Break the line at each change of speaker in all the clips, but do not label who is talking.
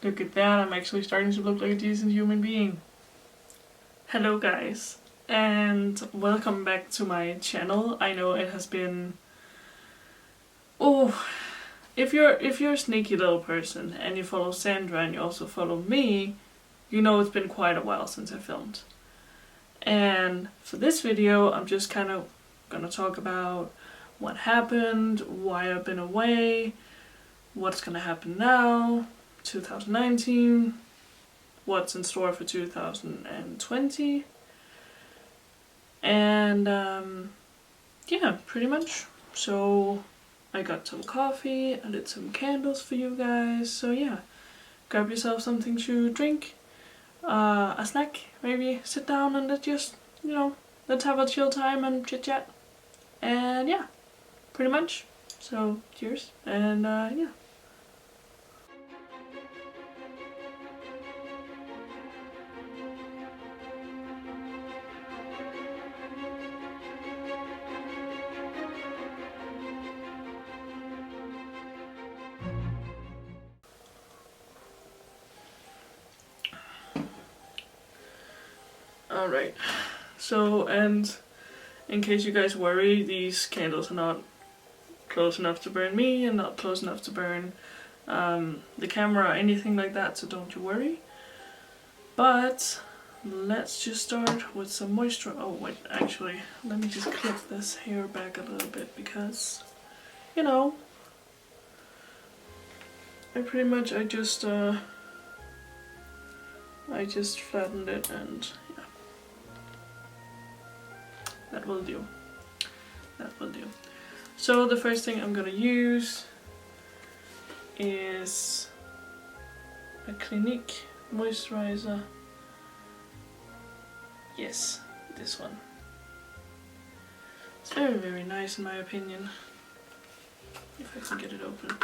Look at that, I'm actually starting to look like a decent human being. Hello guys, and welcome back to my channel. I know it has been... Oh, if you're a sneaky little person and you follow Sandra and you also follow me, you know it's been quite a while since I filmed. And for this video, I'm just kind of gonna talk about what happened, why I've been away, what's gonna happen now, 2019, what's in store for 2020, and yeah, pretty much. So I got some coffee, I lit some candles for you guys, so yeah, grab yourself something to drink, a snack, maybe sit down and let's have a chill time and chit chat, and yeah, pretty much. So cheers, and yeah. Alright, so, and in case you guys worry, these candles are not close enough to burn me and not close enough to burn the camera or anything like that, so don't you worry. But let's just start with some moisture. Oh wait, actually, let me just clip this hair back a little bit because, you know, I just flattened it and yeah. That will do. That will do. So the first thing I'm gonna use is a Clinique moisturizer. Yes, this one. It's very, very nice in my opinion. If I can get it open.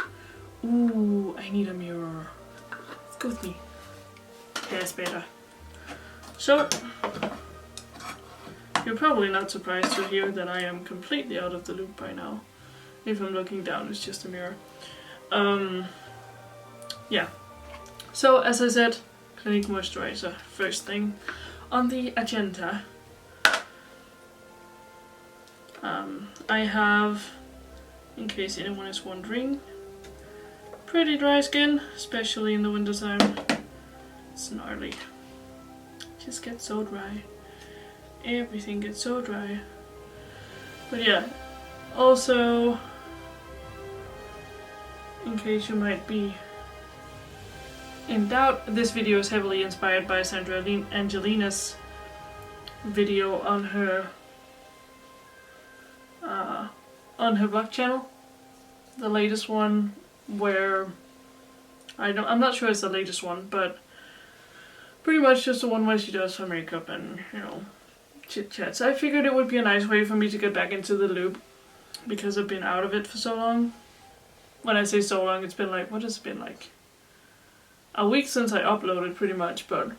Ooh, I need a mirror. Let's go with me. That's better. So, you're probably not surprised to hear that I am completely out of the loop by now. If I'm looking down, it's just a mirror. Yeah. So, as I said, Clinique moisturizer, first thing on the agenda. I have, in case anyone is wondering, pretty dry skin, especially in the winter time. It's gnarly. Just gets so dry. Everything gets so dry. But yeah, also, in case you might be in doubt, this video is heavily inspired by Sandra Angelina's video on her vlog channel. The latest one where I'm not sure it's the latest one, but pretty much just the one where she does her makeup and, you know, chit chats. I figured it would be a nice way for me to get back into the loop because I've been out of it for so long. When I say so long, it's been like, what has it been like? A week since I uploaded pretty much, but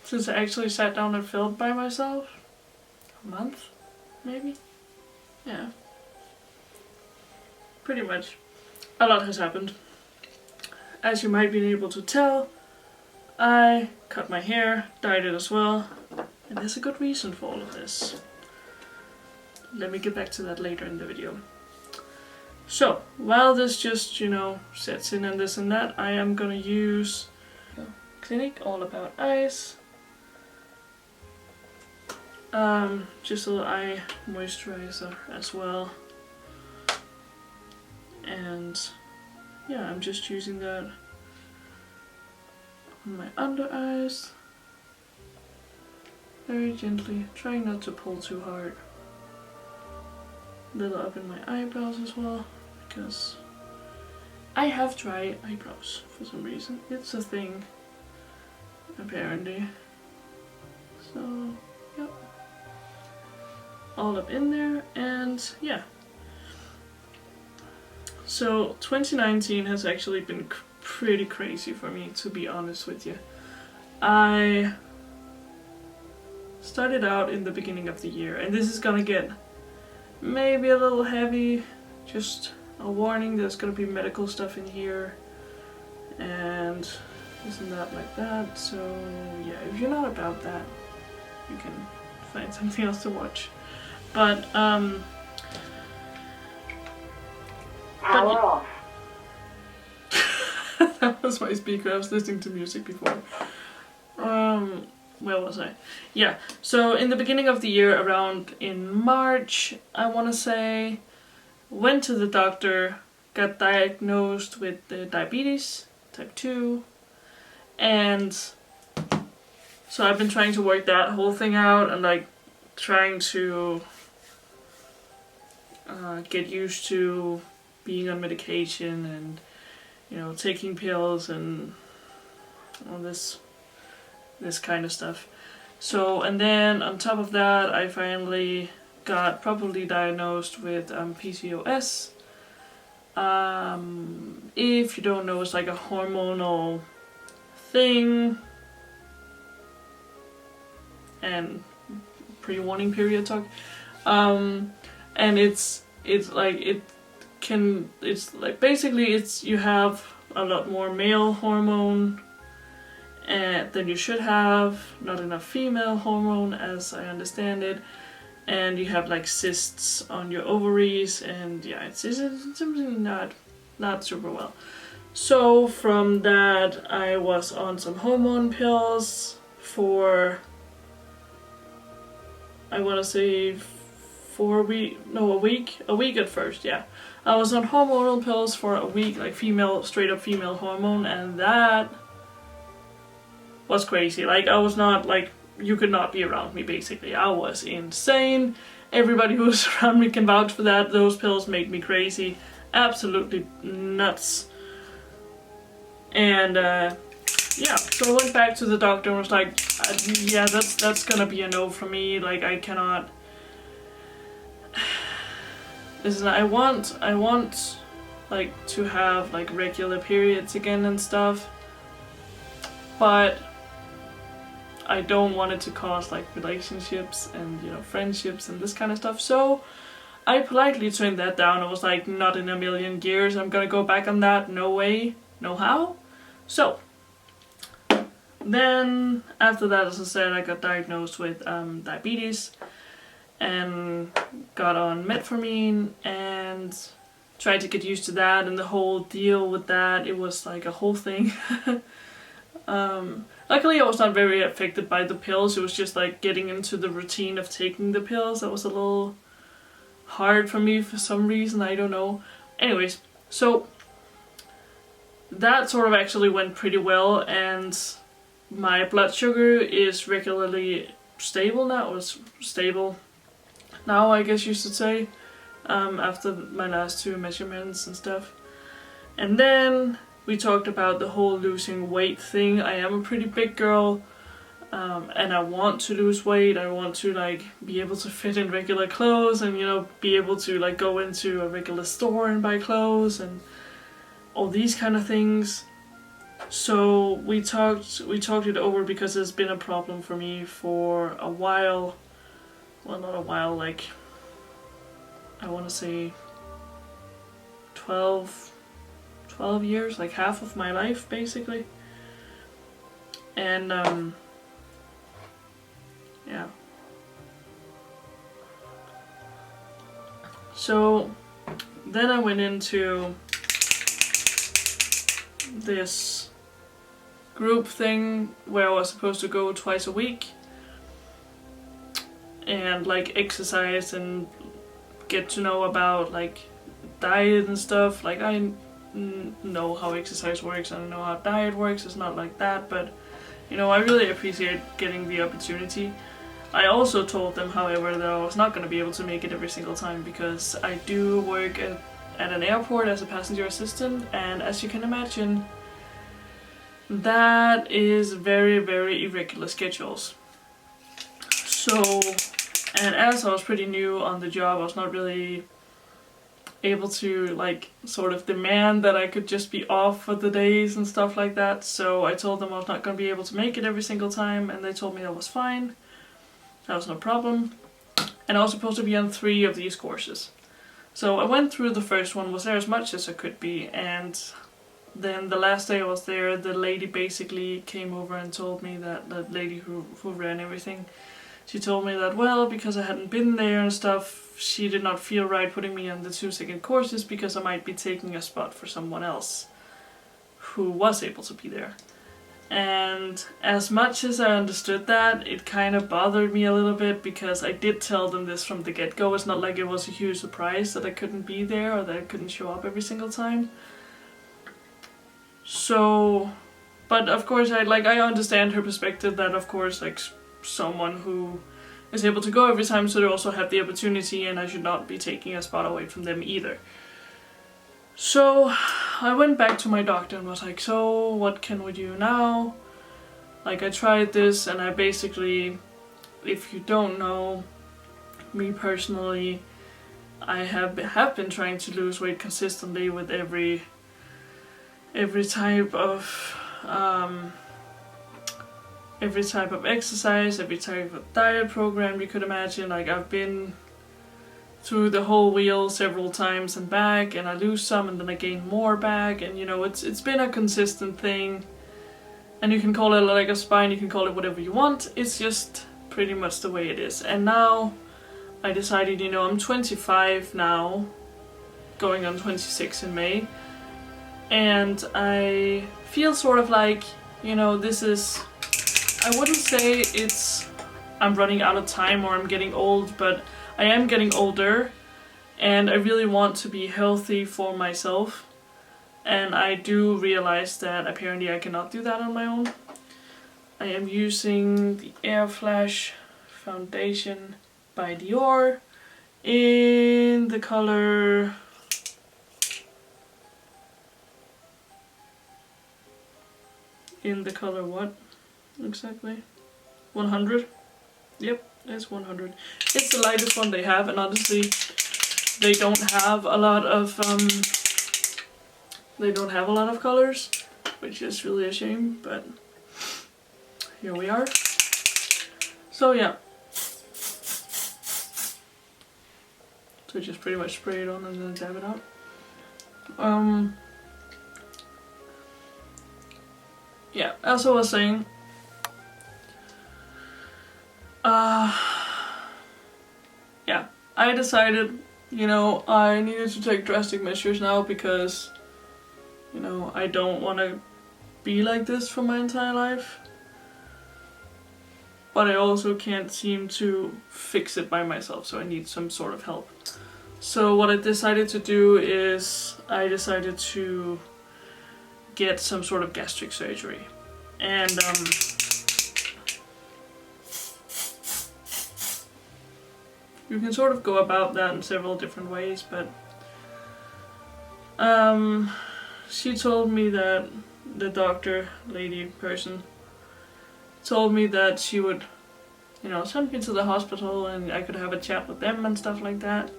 since I actually sat down and filmed by myself, a month, maybe? Yeah. Pretty much. A lot has happened. As you might be able to tell, I cut my hair, dyed it as well, and there's a good reason for all of this. Let me get back to that later in the video. So, while this just, you know, sets in and this and that, I am gonna use Clinique All About Eyes. Just a little eye moisturizer as well. And yeah, I'm just using that on my under eyes. Very gently, trying not to pull too hard. A little up in my eyebrows as well, because I have dry eyebrows for some reason. It's a thing, apparently. So, yep. All up in there, and yeah. So, 2019 has actually been pretty crazy for me, to be honest with you. I started out in the beginning of the year, and this is gonna get maybe a little heavy, just a warning, there's gonna be medical stuff in here, and isn't that like that? So yeah, if you're not about that, you can find something else to watch. But
Power off.
that was my speaker. I was listening to music before. Where was I? Yeah, so in the beginning of the year, around in March, I want to say, went to the doctor, got diagnosed with diabetes, type 2, and so I've been trying to work that whole thing out and like trying to get used to being on medication and, you know, taking pills and all this kind of stuff. So, and then on top of that, I finally got properly diagnosed with PCOS. If you don't know, it's like a hormonal thing, and pre-warning period talk. And it's like basically you have a lot more male hormone than you should have, not enough female hormone as I understand it, and you have like cysts on your ovaries, and yeah, it's something not super well. So from that I was on some hormone pills for, I want to say a week at first, yeah. I was on hormonal pills for a week, like straight up female hormone, and that was crazy. Like, I was not, like, you could not be around me, basically. I was insane. Everybody who was around me can vouch for that. Those pills made me crazy. Absolutely nuts. And, yeah, so I went back to the doctor and was like, yeah, that's gonna be a no for me. Like, I cannot... Listen, I want, like, to have, like, regular periods again and stuff. But I don't want it to cause like relationships and, you know, friendships and this kind of stuff. So I politely turned that down. I was like, not in a million years I'm gonna go back on that. No way, no how. So then after that, as I said, I got diagnosed with diabetes and got on metformin and tried to get used to that and the whole deal with that. It was like a whole thing. Luckily I was not very affected by the pills. It was just like getting into the routine of taking the pills that was a little hard for me for some reason, I don't know. Anyways, so that sort of actually went pretty well, and my blood sugar is regularly stable now, or stable now I guess you should say, after my last 2 measurements and stuff. And then we talked about the whole losing weight thing. I am a pretty big girl, and I want to lose weight. I want to like be able to fit in regular clothes and, you know, be able to like go into a regular store and buy clothes and all these kind of things. So we talked it over because it's been a problem for me for a while. Well, not a while, like I want to say 12 years, like half of my life basically. And yeah. So then I went into this group thing where I was supposed to go twice a week and like exercise and get to know about like diet and stuff. Like I know how exercise works, I don't know how diet works, it's not like that, but you know, I really appreciate getting the opportunity. I also told them, however, that I was not going to be able to make it every single time because I do work at an airport as a passenger assistant, and as you can imagine, that is very, very irregular schedules. So, and as I was pretty new on the job, I was not really able to like sort of demand that I could just be off for the days and stuff like that. So I told them I was not going to be able to make it every single time, and they told me that was fine. That was no problem. And I was supposed to be on 3 of these courses. So I went through the first one, was there as much as I could be, and then the last day I was there, the lady basically came over and told me that, the lady who ran everything, she told me that, well, because I hadn't been there and stuff, she did not feel right putting me on the 2 second courses because I might be taking a spot for someone else who was able to be there. And as much as I understood that, it kind of bothered me a little bit because I did tell them this from the get-go. It's not like it was a huge surprise that I couldn't be there or that I couldn't show up every single time. So, but of course I understand her perspective that of course like someone who is able to go every time, so they also have the opportunity, and I should not be taking a spot away from them either. So I went back to my doctor and was like, so what can we do now? Like, I tried this, and I basically, if you don't know me personally, I have been trying to lose weight consistently with every type of exercise, every type of diet program you could imagine. Like, I've been through the whole wheel several times and back, and I lose some and then I gain more back, and you know, it's been a consistent thing. And you can call it like a spine, you can call it whatever you want, it's just pretty much the way it is. And now I decided, you know, I'm 25 now, going on 26 in May, and I feel sort of like, you know, this is, I wouldn't say I'm running out of time or I'm getting old, but I am getting older, and I really want to be healthy for myself. And I do realize that apparently I cannot do that on my own. I am using the Air Flash foundation by Dior in the color what exactly? 100? Yep, it's 100. It's the lightest one they have, and honestly, they don't have a lot of colors, which is really a shame, but here we are. So yeah. So just pretty much spray it on and then dab it out. Yeah, as I was saying, yeah, I decided, you know, I needed to take drastic measures now because, you know, I don't want to be like this for my entire life. But I also can't seem to fix it by myself, so I need some sort of help. So what I decided to do is I decided to get some sort of gastric surgery. And you can sort of go about that in several different ways, but she told me that the doctor, lady, person, told me that she would, you know, send me to the hospital and I could have a chat with them and stuff like that.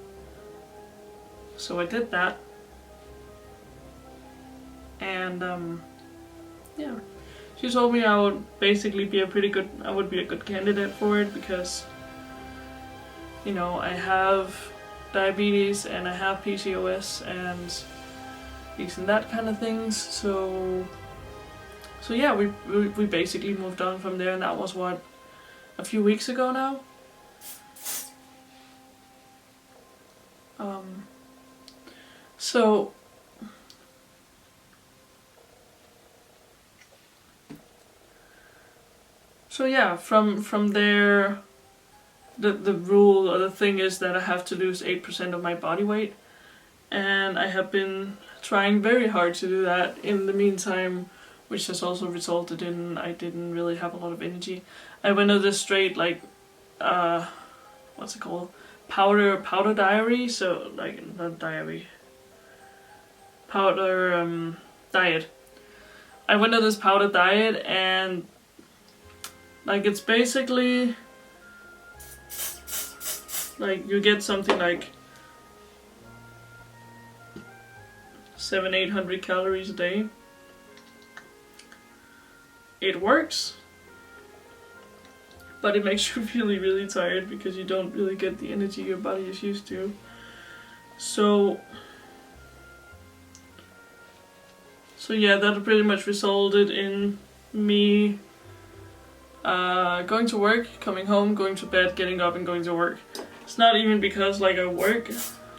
So I did that. And yeah, she told me I would basically be a good candidate for it because, you know, I have diabetes and I have PCOS and these and that kind of things. So yeah, we basically moved on from there, and that was what, a few weeks ago now. So yeah, from there, the rule or the thing is that I have to lose 8% of my body weight, and I have been trying very hard to do that in the meantime, which has also resulted in I didn't really have a lot of energy. I went on this straight, like, what's it called? Powder diary, so, like, not diary. Powder, diet. I went on this powder diet, and, like, it's basically, like, you get something like 700-800 calories a day. It works, but it makes you really, really tired because you don't really get the energy your body is used to. So So yeah, that pretty much resulted in me going to work, coming home, going to bed, getting up and going to work. It's not even because like I work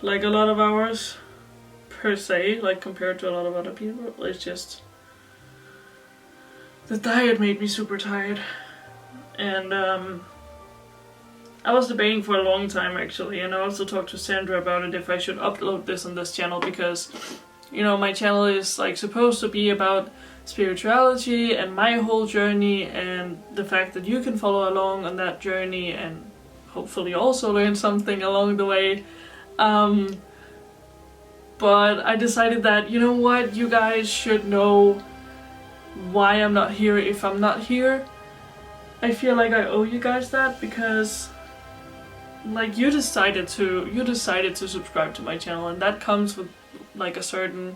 like a lot of hours per se, like compared to a lot of other people. It's just the diet made me super tired. And I was debating for a long time actually, and I also talked to Sandra about it if I should upload this on this channel, because you know, my channel is like supposed to be about spirituality and my whole journey, and the fact that you can follow along on that journey and hopefully also learn something along the way. But I decided that, you know what, you guys should know why I'm not here if I'm not here. I feel like I owe you guys that, because like you decided to subscribe to my channel, and that comes with like a certain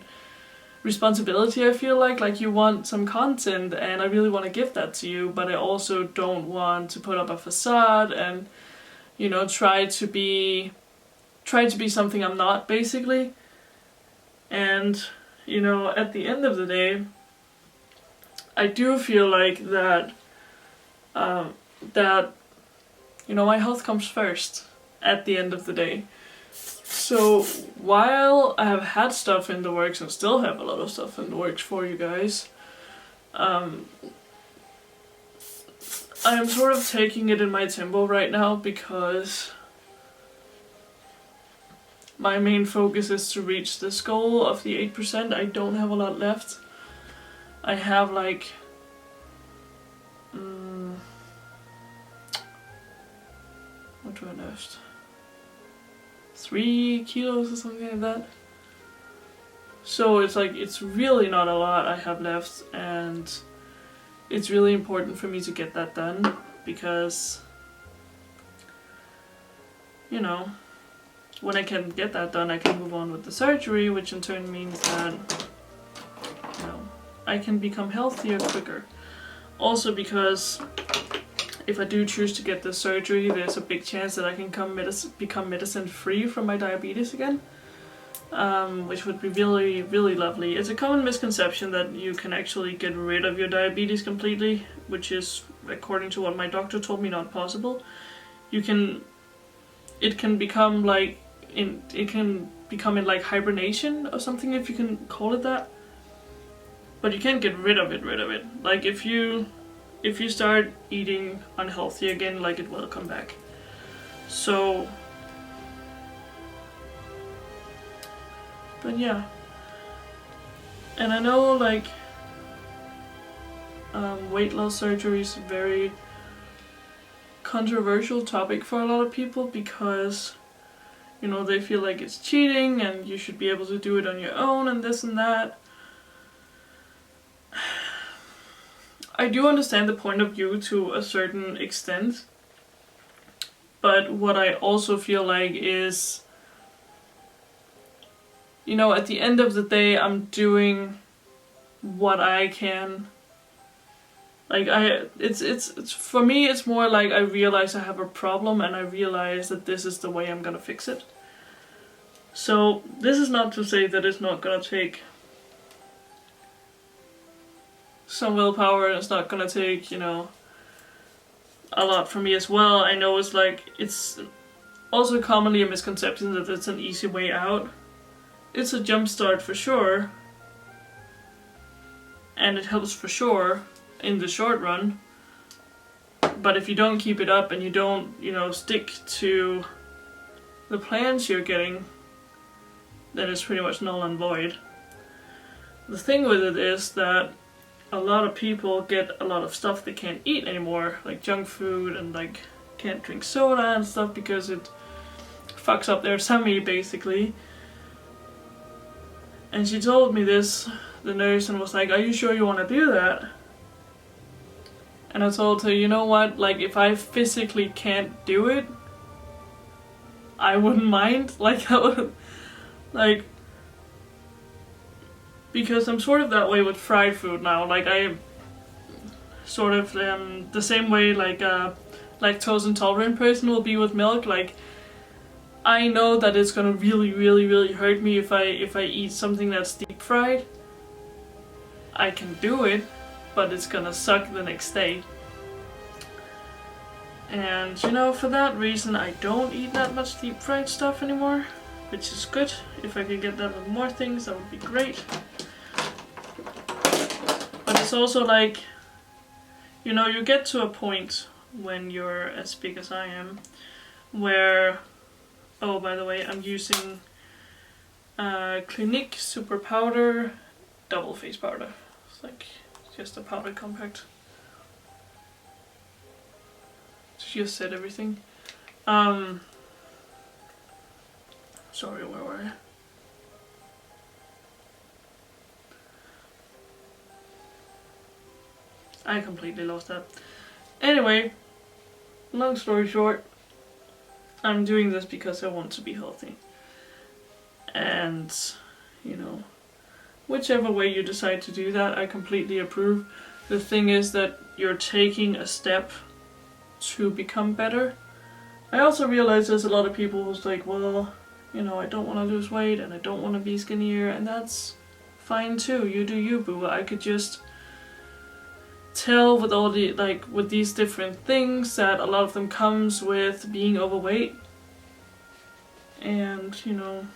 responsibility. I feel like you want some content, and I really want to give that to you, but I also don't want to put up a facade and, you know, try to be something I'm not, basically. And you know, at the end of the day, I do feel like that you know, my health comes first at the end of the day. So while I have had stuff in the works and still have a lot of stuff in the works for you guys, I'm sort of taking it in my tempo right now, because my main focus is to reach this goal of the 8%. I don't have a lot left. I have like what do I left? 3 kilos or something like that. So it's like, it's really not a lot I have left, and it's really important for me to get that done, because you know, when I can get that done, I can move on with the surgery, which in turn means that, you know, I can become healthier quicker. Also because if I do choose to get the surgery, there's a big chance that I can become medicine free from my diabetes again, which would be really, really lovely. It's a common misconception that you can actually get rid of your diabetes completely, which is, according to what my doctor told me, not possible. It can become like in like hibernation or something, if you can call it that. But you can't get rid of it. Like if you start eating unhealthy again, like it will come back. So, but yeah. And I know like weight loss surgery is a very controversial topic for a lot of people, because you know, they feel like it's cheating and you should be able to do it on your own and this and that. I do understand the point of view to a certain extent, but what I also feel like is, you know, at the end of the day, I'm doing what I can. Like it's for me, it's more like I realize I have a problem, and I realize that this is the way I'm gonna fix it. So this is not to say that it's not gonna take some willpower, and it's not gonna take, you know, a lot from me as well. I know it's also commonly a misconception that it's an easy way out. It's a jump start for sure, and it helps for sure in the short run. But if you don't keep it up and you don't, you know, stick to the plans you're getting, then it's pretty much null and void. The thing with it is that a lot of people get a lot of stuff they can't eat anymore, like junk food, and like can't drink soda and stuff because it fucks up their tummy basically. And she told me this, the nurse, and was like, "Are you sure you want to do that?" And I told her, you know what, like if I physically can't do it, I wouldn't mind. Like I would, like, because I'm sort of that way with fried food now. Like I sort of the same way like a lactose intolerant person will be with milk. Like I know that it's gonna really hurt me if I eat something that's deep fried. I can do it, but it's gonna suck the next day. And you know, for that reason I don't eat that much deep fried stuff anymore, which is good. If I could get that with more things, that would be great. But it's also like, you know, you get to a point when you're as big as I am where, oh by the way, I'm using Clinique Super Powder Double Face Powder. It's like just a powder compact. Just said everything. Sorry, where were I completely lost that. Anyway, long story short, I'm doing this because I want to be healthy. And, you know, whichever way you decide to do that, I completely approve. The thing is that you're taking a step to become better. I also realize there's a lot of people who's like, well, you know, I don't want to lose weight and I don't want to be skinnier, and that's fine too. You do you, boo. I could just tell with all the, like, with these different things that a lot of them comes with being overweight. And, you know,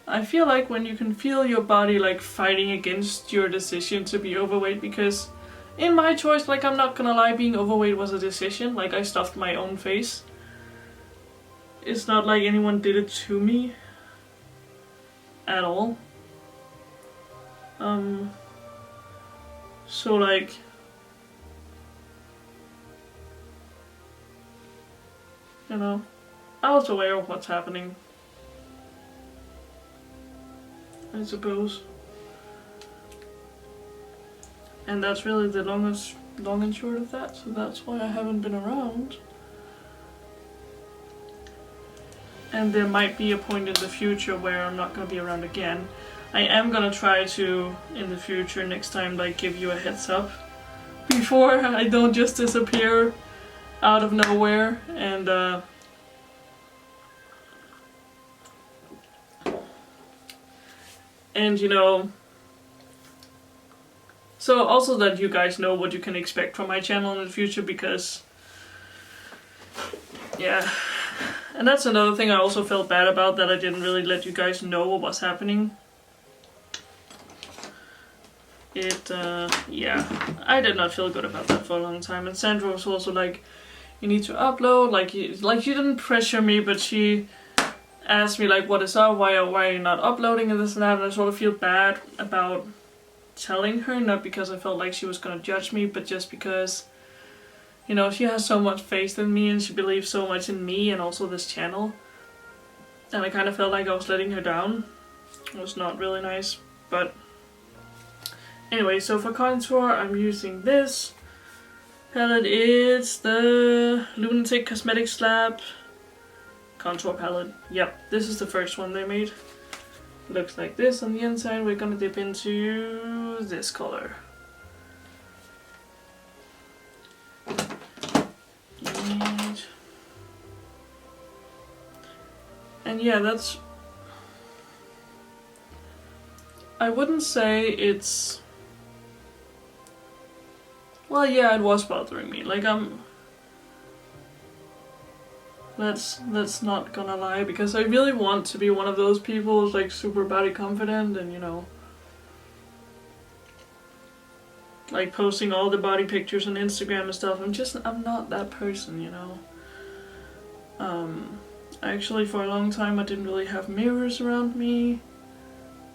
I feel like when you can feel your body like fighting against your decision to be overweight, because in my choice, like, I'm not gonna lie, being overweight was a decision. Like, I stuffed my own face. It's not like anyone did it to me at all. So like, you know, I was aware of what's happening, I suppose. And that's really the long and short of that, so that's why I haven't been around. And there might be a point in the future where I'm not going to be around again. I am going to try to, in the future, next time, like, give you a heads up before I don't just disappear out of nowhere. And you know, so also that you guys know what you can expect from my channel in the future, because yeah. And that's another thing I also felt bad about, that I didn't really let you guys know what was happening. Yeah, I did not feel good about that for a long time. And Sandra was also like, you need to upload, like she didn't pressure me, but she asked me like, what is up, why are you not uploading and this and that, and I sort of feel bad about telling her, not because I felt like she was gonna judge me, but just because, you know, she has so much faith in me and she believes so much in me and also this channel. And I kind of felt like I was letting her down. It was not really nice, but anyway, so for contour I'm using this palette. It's the Lunatic Cosmetics Lab contour palette. Yep, this is the first one they made. Looks like this on the inside. We're gonna dip into this color. And yeah, that's, I wouldn't say it's, well, yeah, it was bothering me. Like, let's not gonna lie, because I really want to be one of those people who's like super body confident and, you know, like posting all the body pictures on Instagram and stuff. I'm not that person, you know. Actually, for a long time I didn't really have mirrors around me.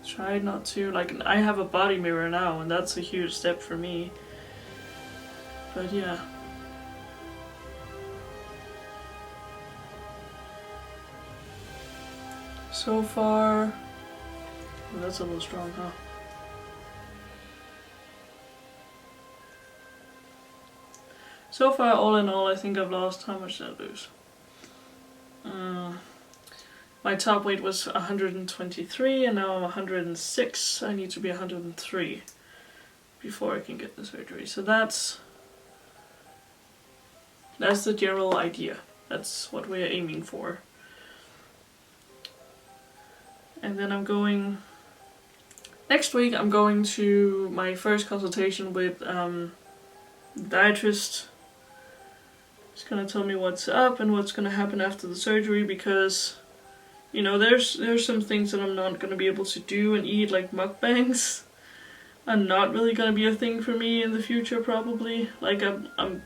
Tried not to. Like, I have a body mirror now, and that's a huge step for me. But yeah. So far, well, that's a little strong, huh? So far, all in all, I think I've lost, how much did I lose? My top weight was 123 and now I'm 106. I need to be 103 before I can get the surgery. So that's the general idea. That's what we're aiming for. And then I'm going next week I'm going to my first consultation with dietitian. She's gonna tell me what's up and what's gonna happen after the surgery, because you know there's some things that I'm not gonna be able to do and eat, like mukbangs. Are not really gonna be a thing for me in the future, probably. Like I'm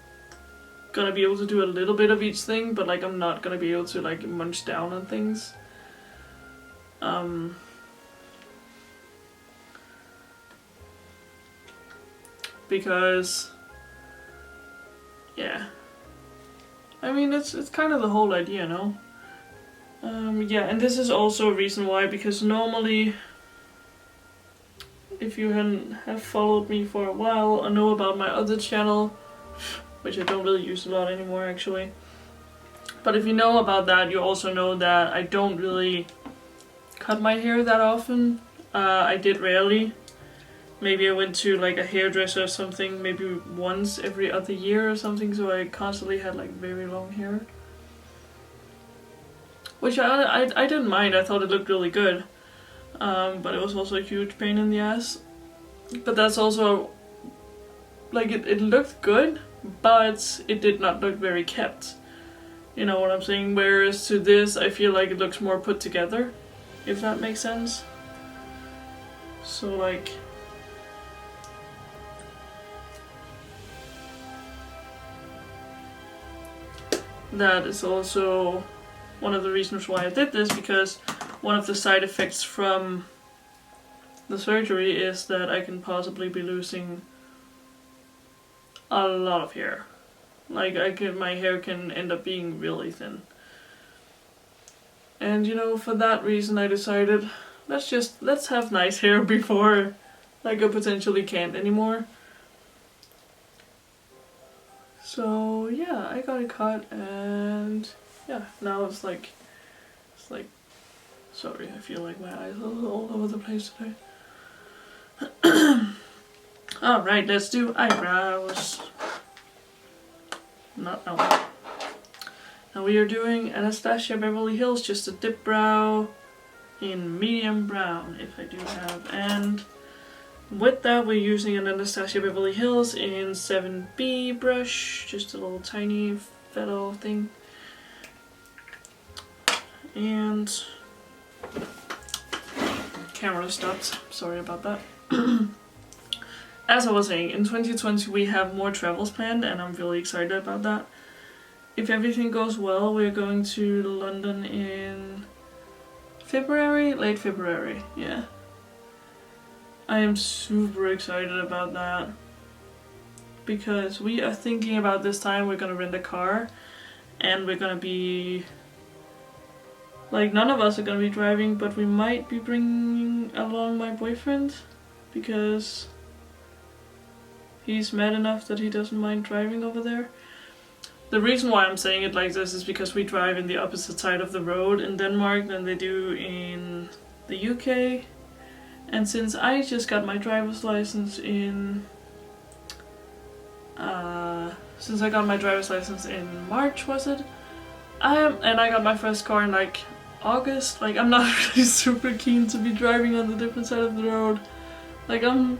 gonna be able to do a little bit of each thing, but like I'm not gonna be able to like munch down on things. Because yeah, I mean it's kind of the whole idea, no? Yeah, and this is also a reason why, because normally, if you have followed me for a while or know about my other channel, which I don't really use a lot anymore actually, but if you know about that, you also know that I don't really cut my hair that often. I did rarely. Maybe I went to like a hairdresser or something, maybe once every other year or something, so I constantly had like very long hair. Which I didn't mind, I thought it looked really good. But it was also a huge pain in the ass. But that's also, like it looked good, but it did not look very kept. You know what I'm saying? Whereas to this, I feel like it looks more put together, if that makes sense. So like, that is also one of the reasons why I did this, because one of the side effects from the surgery is that I can possibly be losing a lot of hair. Like my hair can end up being really thin. And you know, for that reason I decided, let's have nice hair before like I potentially can't anymore. So yeah, I got it cut, and yeah, now it's like, sorry, I feel like my eyes are all over the place today. Alright, let's do eyebrows. Not now. Now we are doing Anastasia Beverly Hills, just a dip brow in medium brown, if I do have, and with that we're using an Anastasia Beverly Hills in 7B brush, just a little tiny fellow thing. And camera stopped, sorry about that. As I was saying, in 2020 we have more travels planned, and I'm really excited about that. If everything goes well, we're going to London in February, late February, yeah. I am super excited about that, because we are thinking about this time we're gonna rent a car, and we're gonna be, like, none of us are gonna be driving, but we might be bringing along my boyfriend, because he's mad enough that he doesn't mind driving over there. The reason why I'm saying it like this is because we drive in the opposite side of the road in Denmark than they do in the UK. And since I just got my driver's license in March, was it? And I got my first car in like August. Like, I'm not really super keen to be driving on the different side of the road. Like, I'm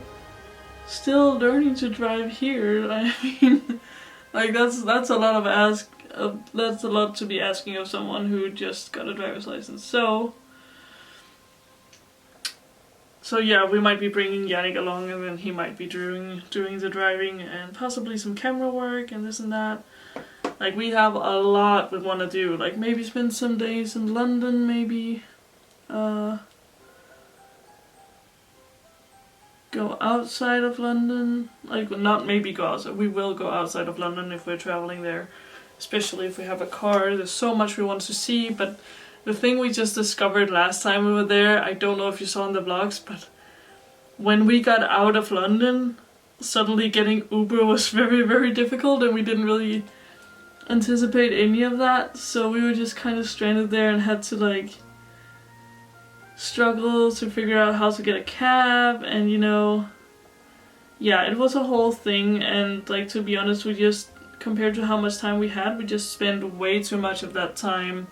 still learning to drive here. I mean, like that's a lot of that's a lot to be asking of someone who just got a driver's license. So yeah, we might be bringing Yannick along, and then he might be doing the driving and possibly some camera work and this and that. Like, we have a lot we want to do. Like, maybe spend some days in London, maybe go outside of London. Like, not maybe go outside, we will go outside of London if we're traveling there. Especially if we have a car. There's so much we want to see, but the thing we just discovered last time we were there, I don't know if you saw in the vlogs, but when we got out of London, suddenly getting Uber was very, very difficult, and we didn't really anticipate any of that. So we were just kind of stranded there and had to like struggle to figure out how to get a cab, and you know, yeah, it was a whole thing. And like, to be honest, we just, compared to how much time we had, we just spent way too much of that time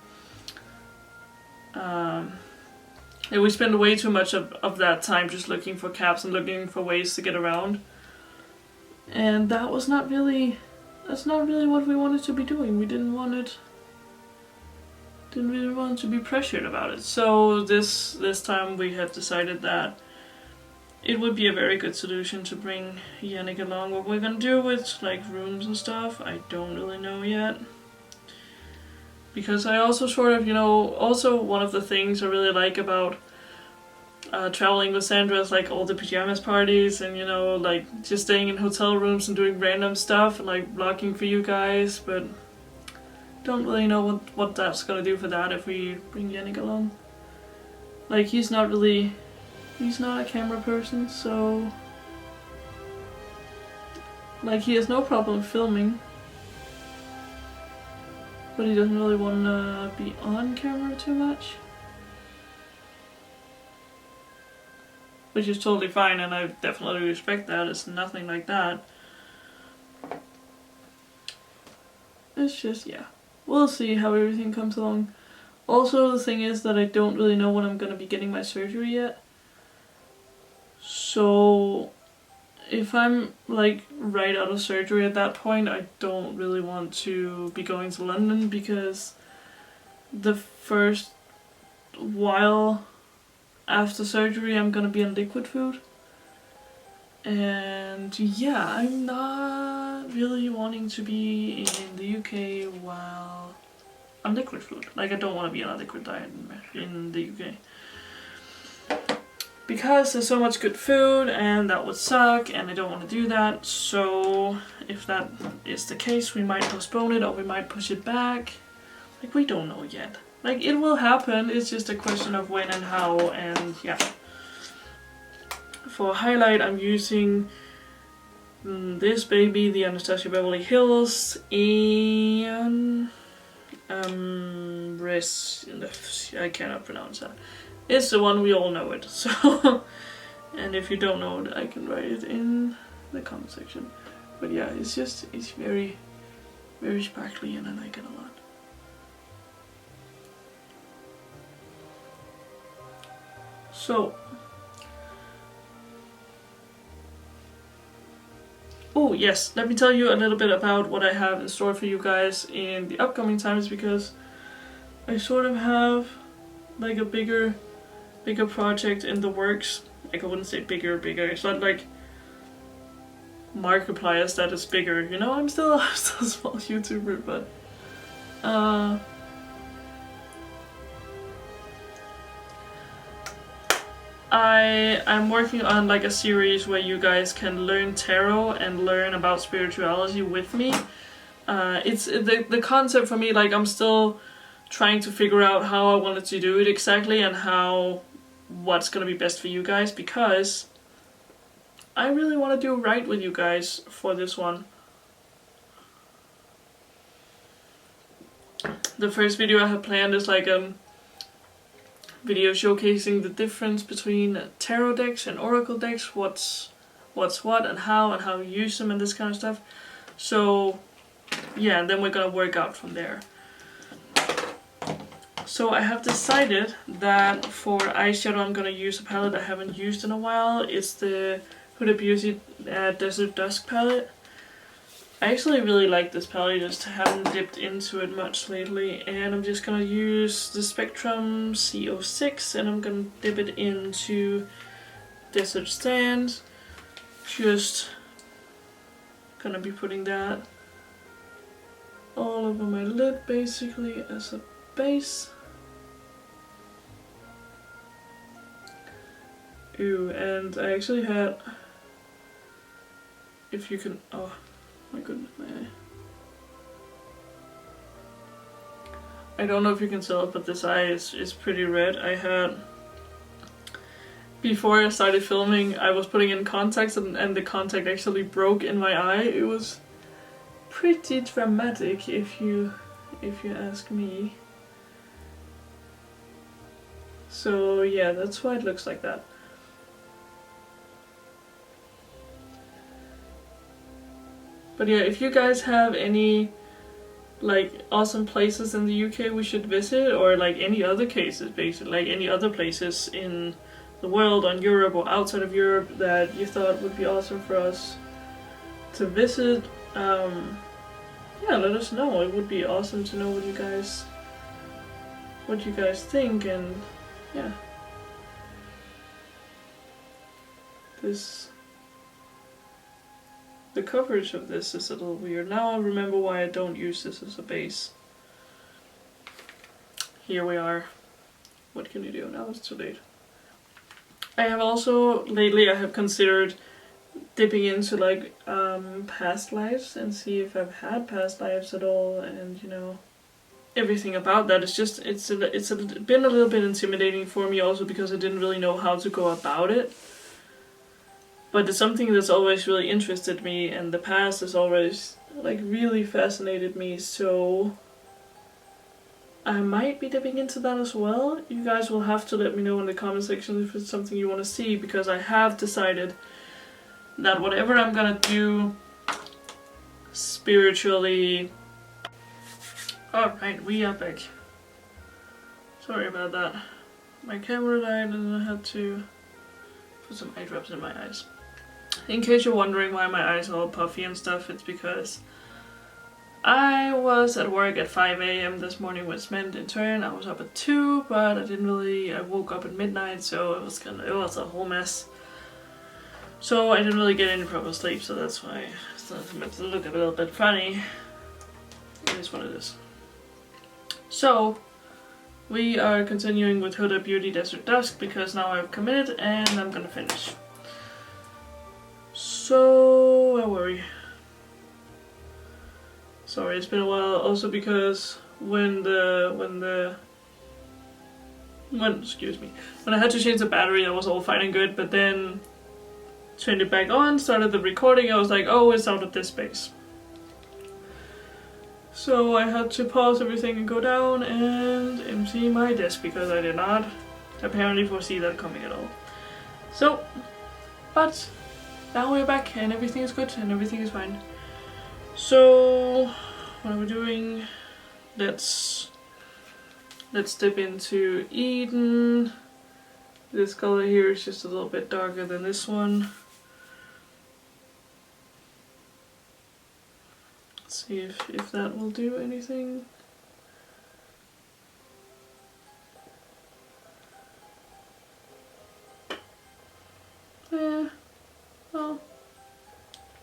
And we spend way too much of that time just looking for cabs and looking for ways to get around. And that's not really what we wanted to be doing. We didn't really want to be pressured about it. So this time we have decided that it would be a very good solution to bring Yannick along. What we're gonna do with like rooms and stuff, I don't really know yet. Because I also sort of, also one of the things I really like about traveling with Sandra is like all the pajamas parties and, like just staying in hotel rooms and doing random stuff and like vlogging for you guys, but don't really know what that's gonna do for that if we bring Yannick along. Like he's not a camera person, so like he has no problem filming. But he doesn't really want to be on camera too much. Which is totally fine, and I definitely respect that. It's nothing like that. It's just, yeah. We'll see how everything comes along. Also, the thing is that I don't really know when I'm going to be getting my surgery yet. So if I'm like right out of surgery at that point, I don't really want to be going to London because the first while after surgery I'm gonna be on liquid food. And yeah, I'm not really wanting to be in the UK while on liquid food. Like I don't want to be on a liquid diet in the UK. Because there's so much good food and that would suck and I don't want to do that. So if that is the case, we might postpone it or we might push it back. Like we don't know yet. Like it will happen, it's just a question of when and how, and yeah. For highlight I'm using this baby, the Anastasia Beverly Hills, and I cannot pronounce that. It's the one we all know it, so and if you don't know it I can write it in the comment section. But yeah, it's very, very sparkly and I like it a lot. So oh yes, let me tell you a little bit about what I have in store for you guys in the upcoming times, because I sort of have like a bigger project in the works. Like I wouldn't say bigger, it's not like Markiplier's that is bigger, I'm still a small YouTuber, but I'm working on like a series where you guys can learn tarot and learn about spirituality with me. It's the concept for me, like I'm still trying to figure out how I wanted to do it exactly and what's gonna be best for you guys, because I really want to do right with you guys for this one. The first video I have planned is like video showcasing the difference between tarot decks and oracle decks, what's what and how you use them and this kind of stuff. So yeah, and then we're gonna work out from there. So I have decided that for eyeshadow I'm gonna use a palette I haven't used in a while. It's the Huda Beauty Desert Dusk palette. I actually really like this palette, just haven't dipped into it much lately, and I'm just gonna use the Spectrum C06 and I'm gonna dip it into Desert Sand. Just gonna be putting that all over my lid basically as a base. Ooh, and I actually had, if you can, oh my goodness, my eye. I don't know if you can tell it, but this eye is pretty red. I had, before I started filming, I was putting in contacts and the contact actually broke in my eye. It was pretty dramatic if you ask me. So yeah, that's why it looks like that. But yeah, if you guys have any like awesome places in the UK we should visit, or like any other cases, basically, like any other places in the world, on Europe or outside of Europe, that you thought would be awesome for us to visit, yeah, let us know. It would be awesome to know what you guys think. And yeah, the coverage of this is a little weird. Now I remember why I don't use this as a base. Here we are. What can you do? Now it's too late. I have also, lately I have considered dipping into like past lives and see if I've had past lives at all, and you know, everything about that. It's just, been a little bit intimidating for me also because I didn't really know how to go about it. But it's something that's always really interested me, and the past has always like really fascinated me, so I might be dipping into that as well. You guys will have to let me know in the comment section if it's something you want to see, because I have decided that whatever I'm gonna do spiritually... Alright, we are back. Sorry about that. My camera died and I had to put some eye drops in my eyes. In case you're wondering why my eyes are all puffy and stuff, it's because I was at work at 5 AM this morning with Mint in turn. I was up at 2, but I woke up at midnight, so it was a whole mess. So I didn't really get any proper sleep, so that's why it's meant to look a little bit funny. It is what it is. So we are continuing with Huda Beauty Desert Dusk because now I've committed and I'm gonna finish. So where were we? Sorry, it's been a while. Also because when I had to change the battery, that was all fine and good, but then turned it back on, started the recording, I was like, oh, it's out of this space. So I had to pause everything and go down and empty my desk because I did not apparently foresee that coming at all. So, but now we're back and everything is good and everything is fine. So, what are we doing? Let's dip into Eden. This color here is just a little bit darker than this one. Let's see if that will do anything. Yeah, well,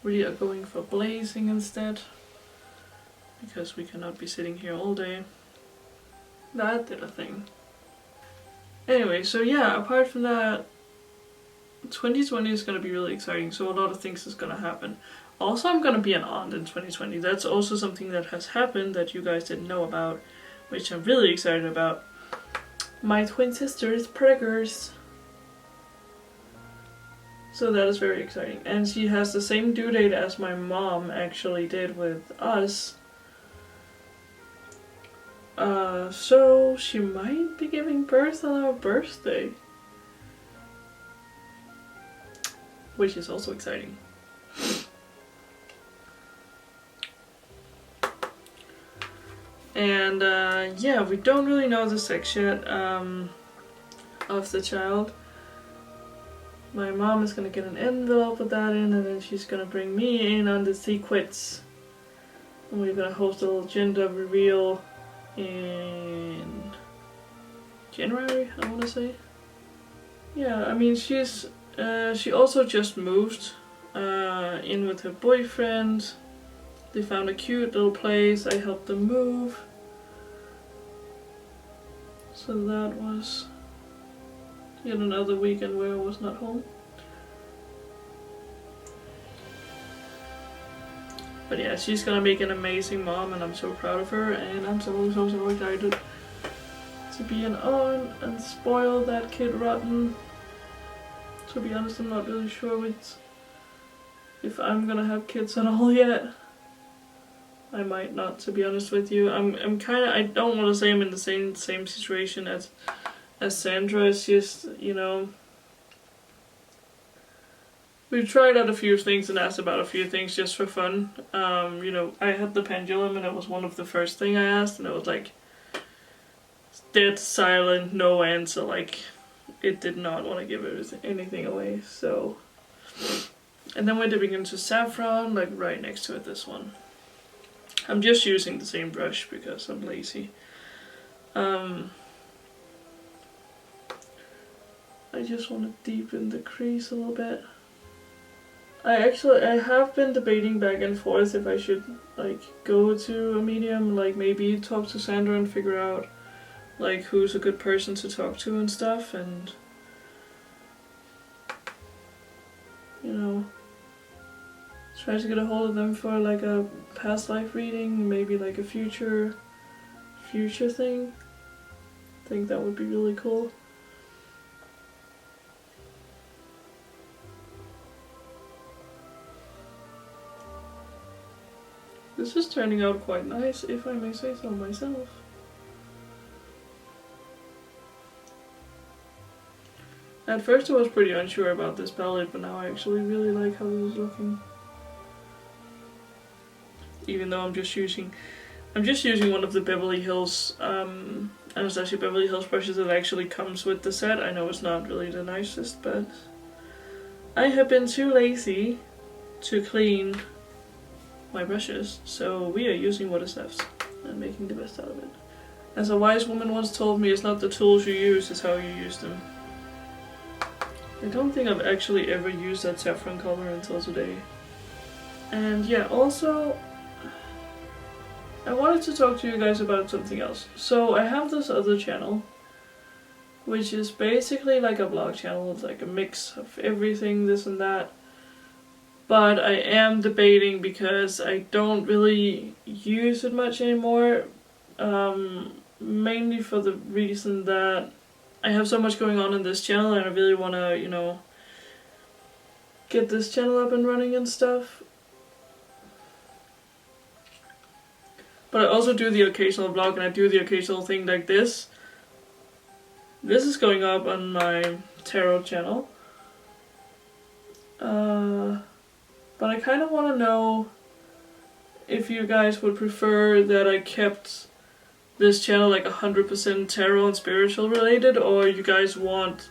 we are going for blazing instead, because we cannot be sitting here all day. That did a thing. Anyway, so yeah, apart from that, 2020 is going to be really exciting, so a lot of things is going to happen. Also, I'm going to be an aunt in 2020. That's also something that has happened that you guys didn't know about, which I'm really excited about. My twin sister is preggers. So that is very exciting. And she has the same due date as my mom actually did with us. So she might be giving birth on our birthday. Which is also exciting. And yeah, we don't really know the sex yet of the child. My mom is gonna get an envelope with that in, and then she's gonna bring me in on the secrets. And we're gonna host a little gender reveal in January, I wanna say. Yeah, I mean, she also just moved in with her boyfriend. They found a cute little place. I helped them move. So that was yet another weekend where I was not home. But yeah, she's gonna make an amazing mom and I'm so proud of her, and I'm so excited to be an aunt and spoil that kid rotten. To be honest, I'm not really sure if I'm gonna have kids at all yet. I might not, to be honest with you. I'm kinda, I don't want to say I'm in the same situation as Sandra. It's just, you know, we tried out a few things and asked about a few things just for fun. You know, I had the pendulum and it was one of the first thing I asked, and it was like dead silent, no answer, like it did not want to give anything away. So, and then we're dipping into saffron, like right next to it, this one. I'm just using the same brush because I'm lazy. I just want to deepen the crease a little bit. I have been debating back and forth if I should like go to a medium, like maybe talk to Sandra and figure out like who's a good person to talk to and stuff, and you know, try to get a hold of them for like a past life reading, maybe like a future thing. I think that would be really cool. This is turning out quite nice, if I may say so myself. At first I was pretty unsure about this palette, but now I actually really like how this is looking. Even though I'm just using one of the Beverly Hills, Anastasia Beverly Hills brushes that actually comes with the set. I know it's not really the nicest, but I have been too lazy to clean my brushes, so we are using what is left and making the best out of it. As a wise woman once told me, it's not the tools you use, it's how you use them. I don't think I've actually ever used that saffron color until today. And yeah, also, I wanted to talk to you guys about something else. So I have this other channel, which is basically like a vlog channel. It's like a mix of everything, this and that. But I am debating because I don't really use it much anymore. Mainly for the reason that I have so much going on in this channel and I really want to, you know, get this channel up and running and stuff. But I also do the occasional vlog and I do the occasional thing like this. This is going up on my tarot channel. But I kind of want to know if you guys would prefer that I kept this channel like 100% tarot and spiritual related, or you guys want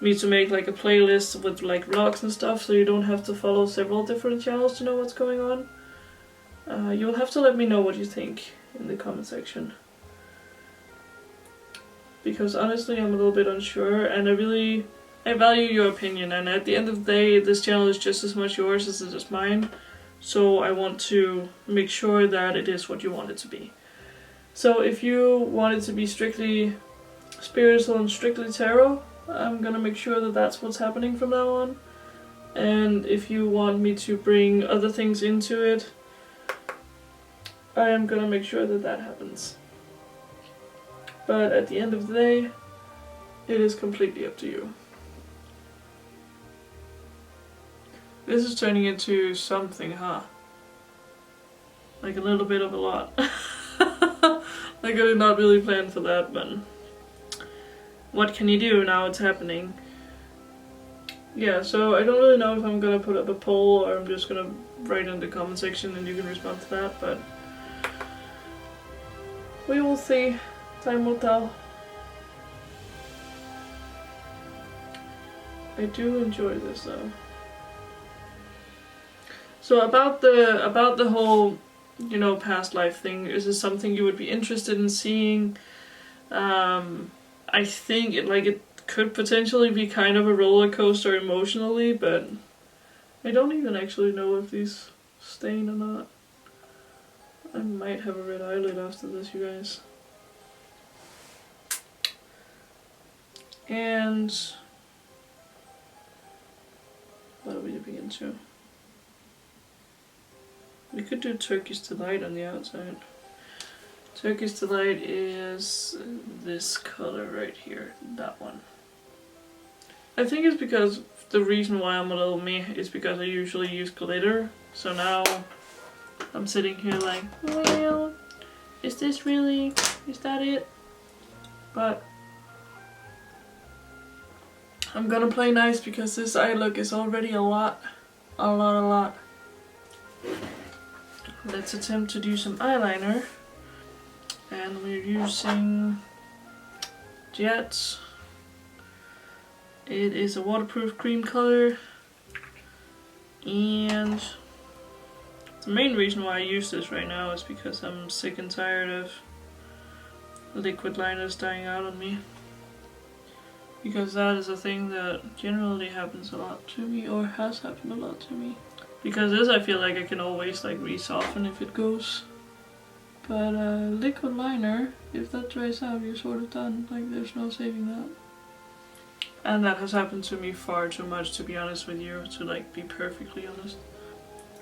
me to make like a playlist with like vlogs and stuff so you don't have to follow several different channels to know what's going on. You'll have to let me know what you think in the comment section. Because honestly I'm a little bit unsure and I value your opinion, and at the end of the day this channel is just as much yours as it is mine. So I want to make sure that it is what you want it to be. So if you want it to be strictly spiritual and strictly tarot, I'm gonna make sure that that's what's happening from now on. And if you want me to bring other things into it, I am gonna make sure that that happens. But at the end of the day, it is completely up to you. This is turning into something, huh? Like a little bit of a lot. Like I did not really plan for that, but what can you do? Now it's happening. Yeah, so I don't really know if I'm gonna put up a poll or I'm just gonna write in the comment section and you can respond to that, but we will see. Time will tell. I do enjoy this though. So about the whole, you know, past life thing, is this something you would be interested in seeing? I think it could potentially be kind of a roller coaster emotionally, but I don't even actually know if these stain or not. I might have a red eyelid after this, you guys. And what are we dipping into? We could do Turkish Delight on the outside. Turkish Delight is this color right here, that one. I think it's because the reason why I'm a little meh is because I usually use glitter. So now I'm sitting here like, well, is that it? But I'm gonna play nice because this eye look is already a lot. Let's attempt to do some eyeliner. And we're using Chit. It is a waterproof cream color. And the main reason why I use this right now is because I'm sick and tired of liquid liners dying out on me. Because that is a thing that generally happens a lot to me, or has happened a lot to me. Because this, I feel like I can always like re-soften if it goes. But liquid liner, if that dries out, you're sort of done. Like, there's no saving that. And that has happened to me far too much, to be honest with you, to like be perfectly honest.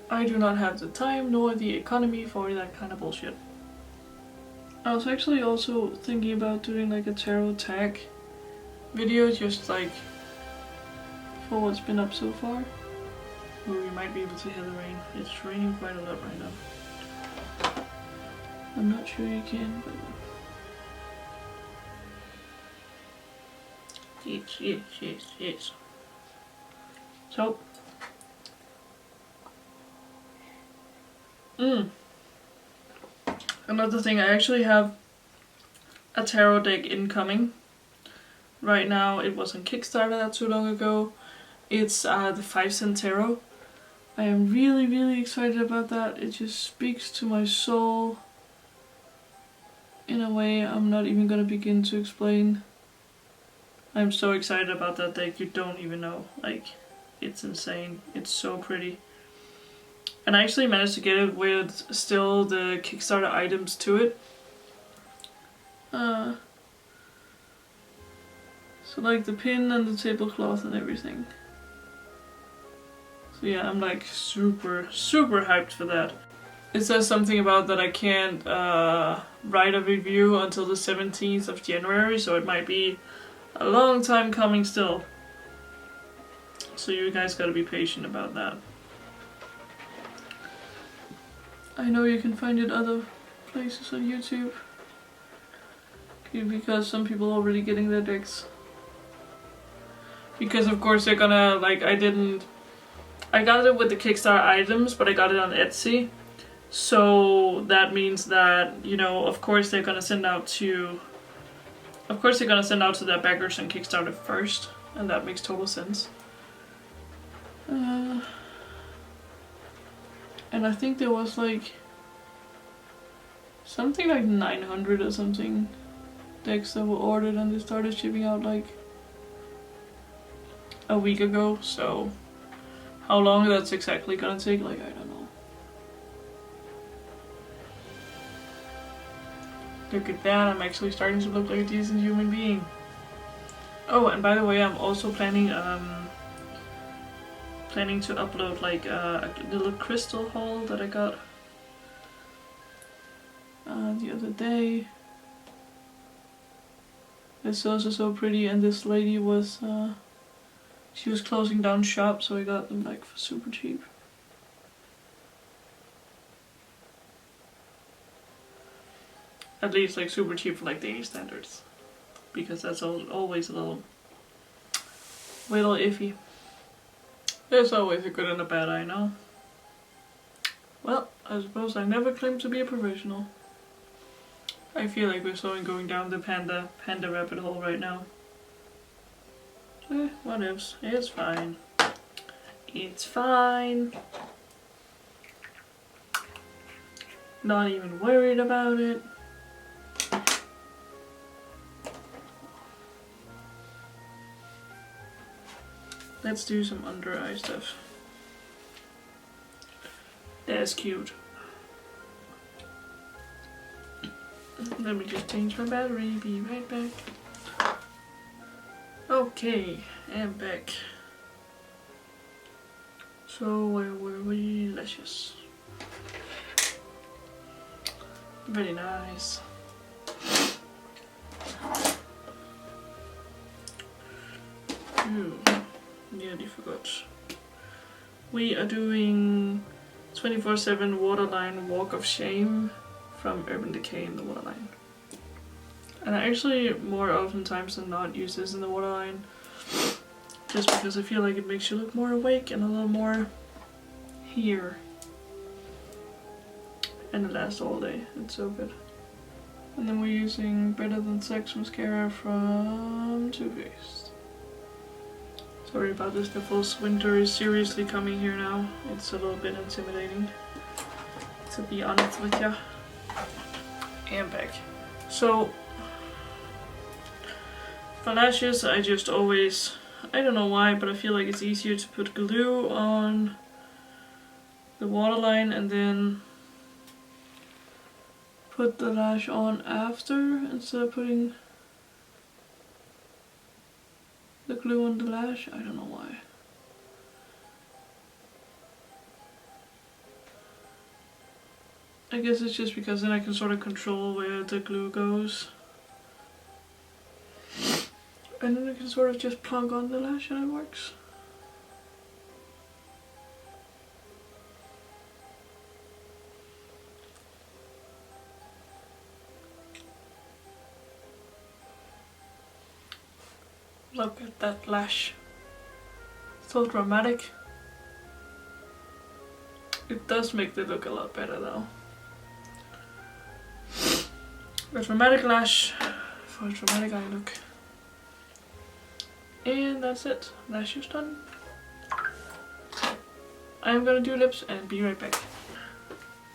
I do not have the time nor the economy for that kind of bullshit. I was actually also thinking about doing like a tarot tag video, just like for what's been up so far. Where we might be able to hear the rain. It's raining quite a lot right now. I'm not sure you can, but yes. So another thing, I actually have a tarot deck incoming. Right now, it was on Kickstarter not too long ago. It's the 5-cent tarot. I am really excited about that. It just speaks to my soul in a way I'm not even gonna begin to explain. I'm so excited about that deck, you don't even know. Like, it's insane. It's so pretty. And I actually managed to get it with still the Kickstarter items to it. So like the pin and the tablecloth and everything. So yeah, I'm like super hyped for that. It says something about that I can't write a review until the 17th of January, so it might be a long time coming still. So you guys gotta be patient about that. I know you can find it other places on YouTube. Because some people are already getting their decks. Because of course they're gonna, like, I got it with the Kickstarter items, but I got it on Etsy. So that means that, you know, of course they're gonna send out to their backers on Kickstarter first, and that makes total sense. And I think there was like something like 900 or something decks that were ordered, and they started shipping out like a week ago, so how long that's exactly gonna take, like, I don't know. Look at that, I'm actually starting to look like a decent human being. Oh, and by the way, I'm also planning to upload like a little crystal haul that I got the other day. It's also so pretty, and this lady was she was closing down shop, so I got them like for super cheap. At least like super cheap for like Danish standards, because that's always a little iffy. There's always a good and a bad, I know. Well, I suppose I never claimed to be a professional. I feel like we're going down the panda rabbit hole right now. What ifs? It's fine. It's fine. Not even worried about it. Let's do some under eye stuff. That's cute. Let me just change my battery, be right back. Okay, I'm back. So where were we? Lashes. Very nice. Nearly forgot. We are doing 24/7 Waterline Walk of Shame from Urban Decay in the waterline. And I actually more oftentimes than not use this in the waterline. just because I feel like it makes you look more awake and a little more here. And it lasts all day. It's so good. And then we're using Better Than Sex mascara from Too Faced. Sorry about this, the false winter is seriously coming here now. It's a little bit intimidating, to be honest with ya. And back. So, for lashes, I just always, I don't know why, but I feel like it's easier to put glue on the waterline and then put the lash on after instead of putting the glue on the lash. I don't know why. I guess it's just because then I can sort of control where the glue goes. And then I can sort of just plunk on the lash and it works. Look at that lash. So dramatic. It does make the look a lot better though. A dramatic lash for a dramatic eye look. And that's it. Lash is done. I'm gonna do lips and be right back.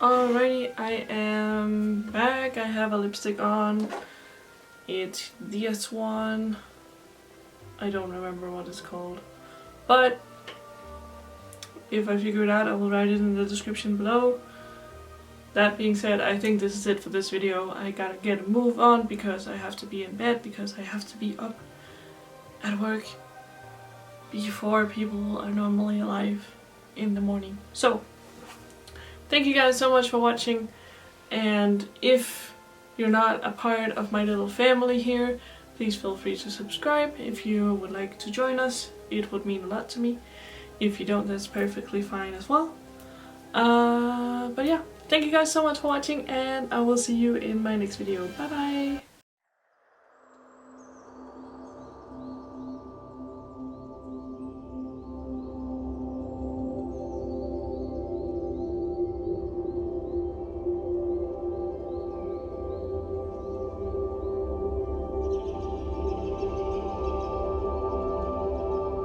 Alrighty, I am back. I have a lipstick on. It's this one. I don't remember what it's called. But if I figure it out, I will write it in the description below. That being said, I think this is it for this video. I gotta get a move on because I have to be in bed, because I have to be up at work before people are normally alive in the morning. So, thank you guys so much for watching, and if you're not a part of my little family here, please feel free to subscribe if you would like to join us. It would mean a lot to me. If you don't, that's perfectly fine as well. But yeah, thank you guys so much for watching, and I will see you in my next video. Bye bye!